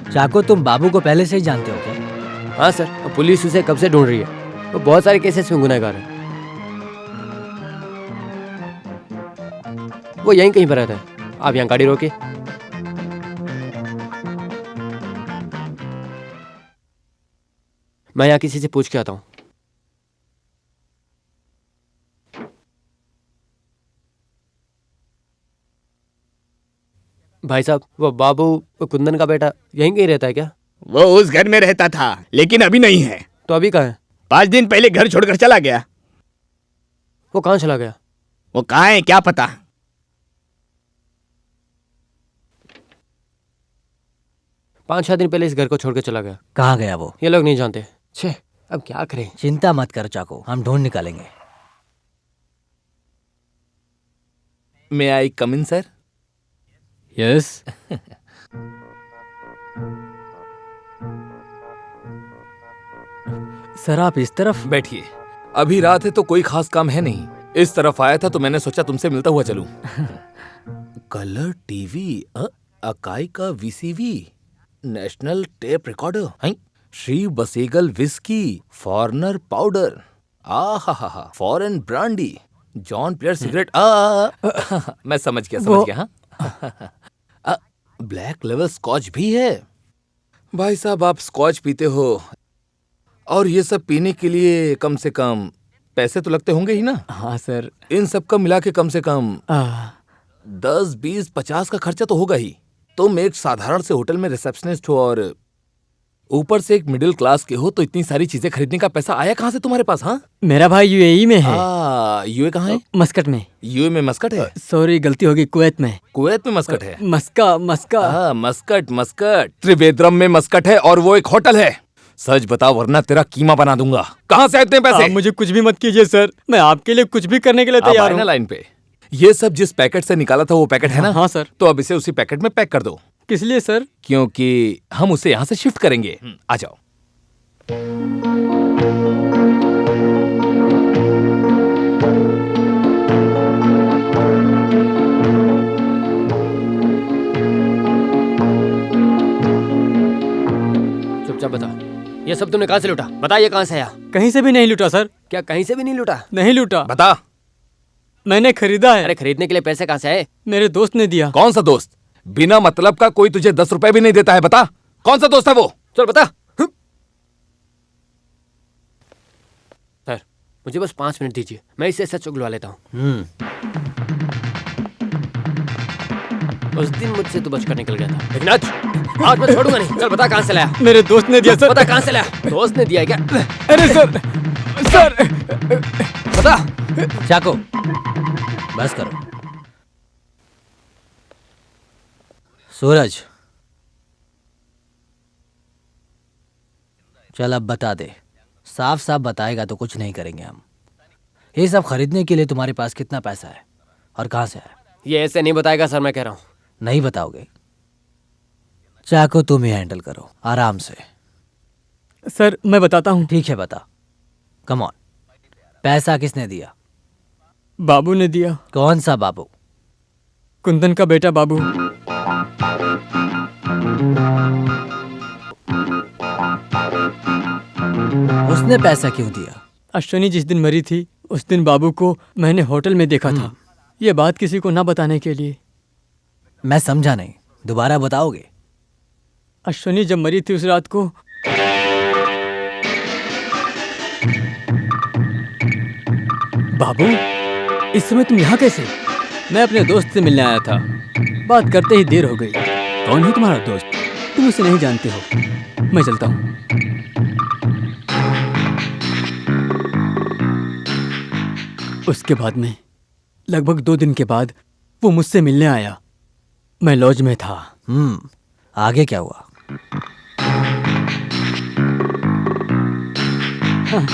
चाको, तुम बाबू को पहले से ही जानते हो क्या? हाँ सर, पुलिस उसे कब से ढूंढ रही है। वो बहुत सारे केसेस में गुनहगार है। वो यहीं कहीं पर रहता है। आप यहाँ गाड़ी रोके। मैं यहाँ किसी से पूछ के आता हूँ। भाई साहब, वो बाबू, वो कुंदन का बेटा यहीं कहीं रहता है क्या? वो उस घर में रहता था, लेकिन अभी नहीं है। तो अभी कहाँ है? 5 दिन पहले घर छोड़कर चला गया। वो कहाँ चला गया? वो कहाँ है क्या पता। 5-6 दिन पहले इस घर को छोड़ के चला गया। कहाँ गया वो? ये लोग नहीं जानते। छे, अब क्या करें? चिंता मत कर चाको, हम ढूंढ निकालेंगे। मे आई कम इन सर? यस। सर आप इस तरफ। बैठिए। अभी रात है तो कोई खास काम है नहीं। इस तरफ आया था तो मैंने सोचा तुमसे मिलता हुआ चलूं। कलर टीवी, अकाई का वीसीवी, नेशनल टेप रिकॉर्डर, हैं? श्री बसेगल विस्की, फॉरनर पाउडर, आहा, foreign brandy, John player cigarette. मैं समझ गया हाँ। ब्लैक लेवल स्कॉच भी है। भाई साहब, आप स्कॉच पीते हो और ये सब पीने के लिए कम से कम पैसे तो लगते होंगे ही ना? हाँ सर। इन सब का मिला के कम से कम 10, 20, 50 का खर्चा तो होगा ही। तुम एक साधारण से होटल में रिसेप्शनिस्ट हो और ऊपर से एक मिडिल क्लास के हो, तो इतनी सारी चीजें खरीदने का पैसा आया कहाँ से तुम्हारे पास? हाँ, मेरा भाई यूएई में है। यूए कहाँ है? मस्कट में। यूए में मस्कट है? सॉरी, गलती होगी, कुवैत में। कुवैत में मस्कट है? मस्का। मस्कट त्रिवेंद्रम में मस्कट है और वो एक होटल है। सच बता वरना तेरा कीमा बना दूंगा। कहाँ से आते हैं पैसे? आप मुझे कुछ भी मत कीजिए सर, मैं आपके लिए कुछ भी करने के लिए तैयार हूँ। लाइन पे। ये सब जिस पैकेट से निकाला था वो पैकेट है ना? हाँ सर। तो अब इसे उसी पैकेट में पैक कर दो। किस लिए सर? क्योंकि हम उसे यहाँ से शिफ्ट करेंगे। आ जाओ। चुपचाप बता, ये सब तुमने कहाँ से लूटा? बता, ये कहाँ से आया? कहीं से भी नहीं लूटा सर। क्या कहीं से भी नहीं लूटा? नहीं लूटा। बता। मैंने खरीदा है। अरे खरीदने के लिए पैसे कहाँ से आए? मेरे दोस्त ने दिया। कौन सा दोस्त? बिना मतलब का कोई तुझे 10 रुपए भी नहीं देता है। बता कौन सा दोस्त है वो? चल बता। सर, मुझे बस 5 मिनट दीजिए, मैं इसे सच उगलवा लेता हूँ। उस दिन मुझसे तू बचकर निकल गया था, लेकिन आज मैं छोड़ूंगा नहीं। चल बता, कहाँ से लाया? मेरे दोस्त ने दिया सर। बता, कहाँ से लाया? दोस्त ने दिया है क्या? अरे सर बता। चाको, बस करो। सूरज, चल अब बता दे। साफ साफ बताएगा तो कुछ नहीं करेंगे हम। ये सब खरीदने के लिए तुम्हारे पास कितना पैसा है और कहाँ से है? ये ऐसे नहीं बताएगा सर, मैं कह रहा हूँ। नहीं बताओगे? चाको, तुम ही हैंडल करो आराम से। सर मैं बताता हूँ। ठीक है, बता। Come on. पैसा किसने दिया? बाबू ने दिया। कौन सा बाबू? कुंदन का बेटा बाबू। उसने पैसा क्यों दिया? अश्विनी जिस दिन मरी थी उस दिन बाबू को मैंने होटल में देखा था। ये बात किसी को ना बताने के लिए। मैं समझा नहीं, दोबारा बताओगे? अश्विनी जब मरी थी उस रात को बाबू, इस समय तुम यहाँ कैसे? मैं अपने दोस्त से मिलने आया था, बात करते ही देर हो गई। कौन है तुम्हारा दोस्त? तुम उसे नहीं जानते हो। मैं चलता हूँ। उसके बाद में लगभग 2 दिन के बाद वो मुझसे मिलने आया। मैं लॉज में था। आगे क्या हुआ? हाँ।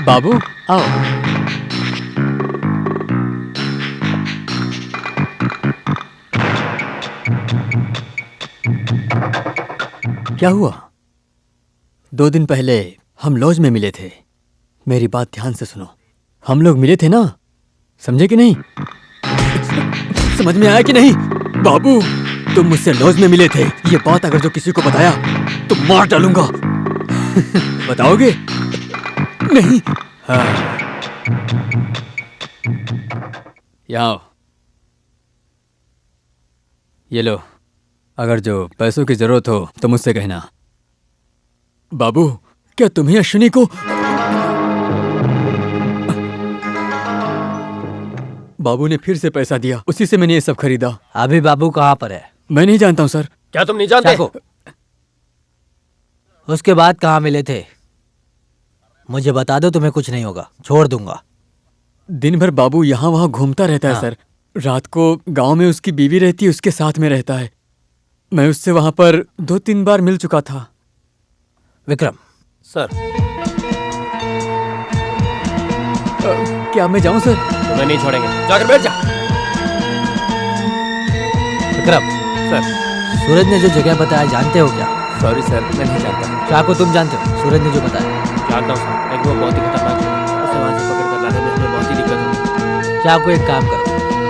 बाबू आओ। क्या हुआ? 2 दिन पहले हम लॉज में मिले थे। मेरी बात ध्यान से सुनो। हम लोग मिले थे ना, समझे कि नहीं? समझ में आया कि नहीं? बाबू तुम मुझसे लॉज में मिले थे। ये बात अगर जो किसी को बताया तो मार डालूंगा। बताओगे? नहीं। हाँ। यहाँ आओ। ये लो, अगर जो पैसों की जरूरत हो तो मुझसे कहना। बाबू, क्या तुम्हें अश्विनी को बाबू ने फिर से पैसा दिया, उसी से मैंने ये सब खरीदा। अभी बाबू कहाँ पर है? मैं नहीं जानता हूँ सर। क्या तुम नहीं जानते? चाको, उसके बाद कहाँ मिले थे? मुझे बता दो, तुम्हें कुछ नहीं होगा, छोड़ दूंगा। दिन भर बाबू यहाँ वहाँ घूमता रहता है हाँ। सर। रात को गांव में उसकी बीवी रहती है, उसके साथ में रहता है। मैं उससे वहां पर 2-3 बार मिल चुका था। विक्रम, सर, क्या मैं जाऊं सर? तुम्हें नहीं छोड़ेंगे, जाकर बैठ जा। विक्रम, सर, सूरज ने जो जगह बताया जानते हो क्या? सॉरी सर, मैं नहीं जानता। चाको, तुम जानते हो सूरज ने जो बताया? जानता हूँ सर, लेकिन वो बहुत ही खतरनाक है। उसे वहाँ से पकड़ कर लाने में हमें बहुत ही दिक्कत होगी। चाको, एक काम करो,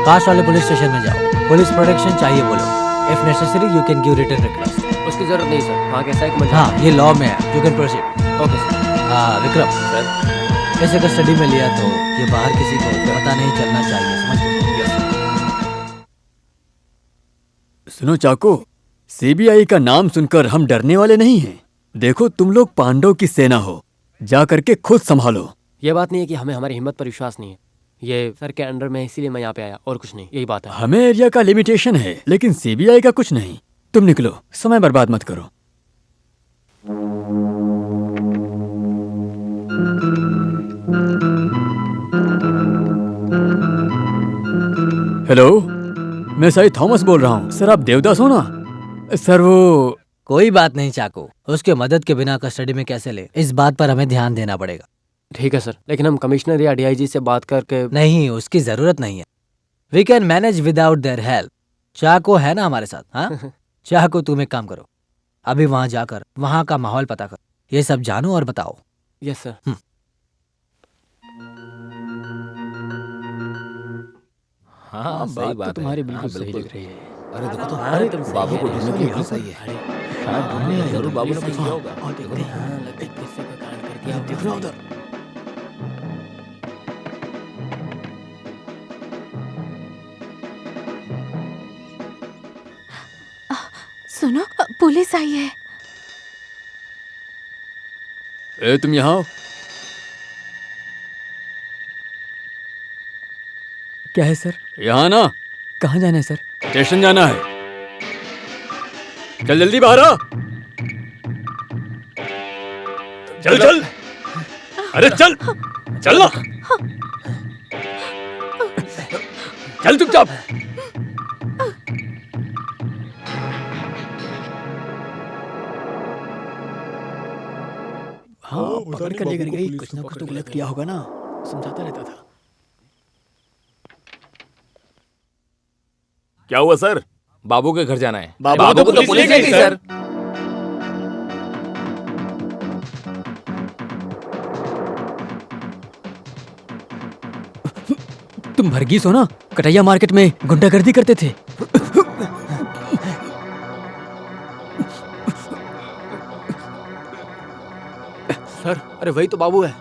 पास वाले पुलिस स्टेशन में जाओ, पुलिस प्रोटेक्शन चाहिए बोलो। If necessary you can give return request. उसकी जरूरत नहीं सर, वहाँ कैसा है कि मजा। हाँ, ये लॉ में है, you can proceed. Okay sir. Vikram, sir, ऐसे कस्टडी में लिया तो ये बाहर किसी को पता नहीं चलना चाहिए, समझ लो। Yes sir. सुनो चाको, सीबीआई का नाम सुनकर हम डरने वाले नहीं हैं। देखो, तुम लोग पांडव की सेना हो, जा करके खुद संभालो। ये बात नहीं है कि हमें हमारी हिम्मत पर विश्वास नहीं है। ये सर के अंडर में, इसीलिए मैं यहाँ पे आया, और कुछ नहीं, यही बात है। हमें एरिया का लिमिटेशन है, लेकिन सीबीआई का कुछ नहीं। तुम निकलो, समय बर्बाद मत करो। हेलो, मैं साई थॉमस बोल रहा हूँ। सर, आप देवदास हो ना? सर, वो कोई बात नहीं चाको, उसके मदद के बिना कस्टडी में कैसे ले, इस बात पर हमें ध्यान देना पड़ेगा। ठीक है सर, लेकिन हम कमिश्नर या डीआईजी से बात करके। नहीं, उसकी जरूरत नहीं है। We can manage without their help. Chacko है ना हमारे साथ? हाँ चाको, तुम एक काम करो, अभी वहां जाकर वहां का माहौल पता करो, ये सब जानो और बताओ। Yes sir. हाँ, सही बात है। तुम्हारी हाँ, बिल्कुल सही लग रही है। अरे देखो तो, अरे बाबू को ढूंढने की बिल्कुल सही है। शायद ढूंढने आए, जरूर बाबू ने कुछ किया होगा। देखो तो, दिख रहा उधर। सुनो, पुलिस आई है। ए, तुम यहाँ आओ। क्या है सर? यहाँ ना। कहाँ जाना है सर? स्टेशन जाना है। चल जल्दी बाहर आ। चल चल, अरे चल चल ना, चल चुपचाप। हाँ, पकड़ कर लेकर गई, कुछ ना कुछ तो गलत किया होगा ना, समझाता रहता था। क्या हुआ सर? बाबू के घर जाना है। बाबू को तो पुलिस ले गई, सर। तुम भरगीस हो ना? कटैया मार्केट में गुंडागर्दी करते थे। सर, अरे वही तो बाबू है।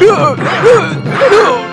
छोड़ो